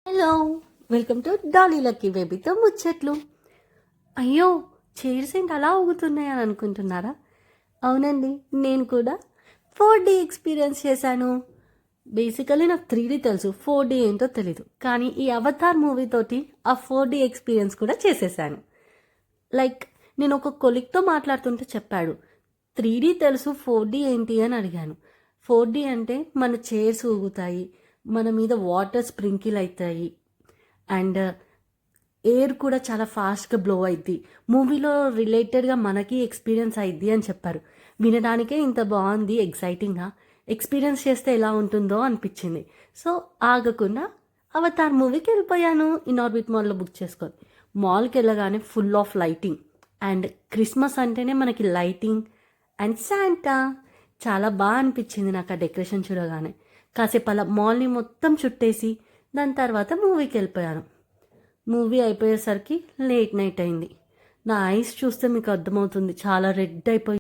Hello, welcome to Dolly Lucky బేబీతో ముచ్చట్లు. అయ్యో, చైర్స్ ఏంటి అలా ఊగుతున్నాయని అనుకుంటున్నారా? అవునండి, నేను కూడా 4D ఎక్స్పీరియన్స్ చేశాను. బేసికలీ నాకు 3D తెలుసు, 4D ఏంటో తెలీదు. కానీ ఈ అవతార్ మూవీ తోటి ఆ 4D ఎక్స్పీరియన్స్ కూడా చేసేసాను. లైక్ నేను ఒక కొలిక్తో మాట్లాడుతుంటే చెప్పాడు, 3D తెలుసు 4D ఏంటి అని అడిగాను. 4D అంటే మన చైర్స్ ఊగుతాయి, మన మీద వాటర్ స్ప్రింకిల్ అవుతాయి, అండ్ ఎయిర్ కూడా చాలా ఫాస్ట్గా బ్లో అయింది. మూవీలో రిలేటెడ్గా మనకి ఎక్స్పీరియన్స్ అయింది అని చెప్పారు. వినడానికే ఇంత బాగుంది, ఎక్సైటింగ్గా ఎక్స్పీరియన్స్ చేస్తే ఎలా ఉంటుందో అనిపించింది. సో ఆగకుండా అవతార్ మూవీకి వెళ్ళిపోయాను. ఇన్ఆర్బిట్ మాల్లో బుక్ చేసుకొని మాల్కి వెళ్ళగానే full of lighting, and Christmas అంటేనే మనకి లైటింగ్ అండ్ శాంటా. చాలా బాగా అనిపించింది నాకు ఆ డెకరేషన్ చూడగానే. కాసేపు అలా మాల్ని మొత్తం చుట్టేసి దాని తర్వాత మూవీకి వెళ్ళిపోయాను. మూవీ అయిపోయేసరికి లేట్ నైట్ అయింది. నా ఐస్ చూస్తే మీకు అర్థమవుతుంది, చాలా రెడ్ అయిపోయి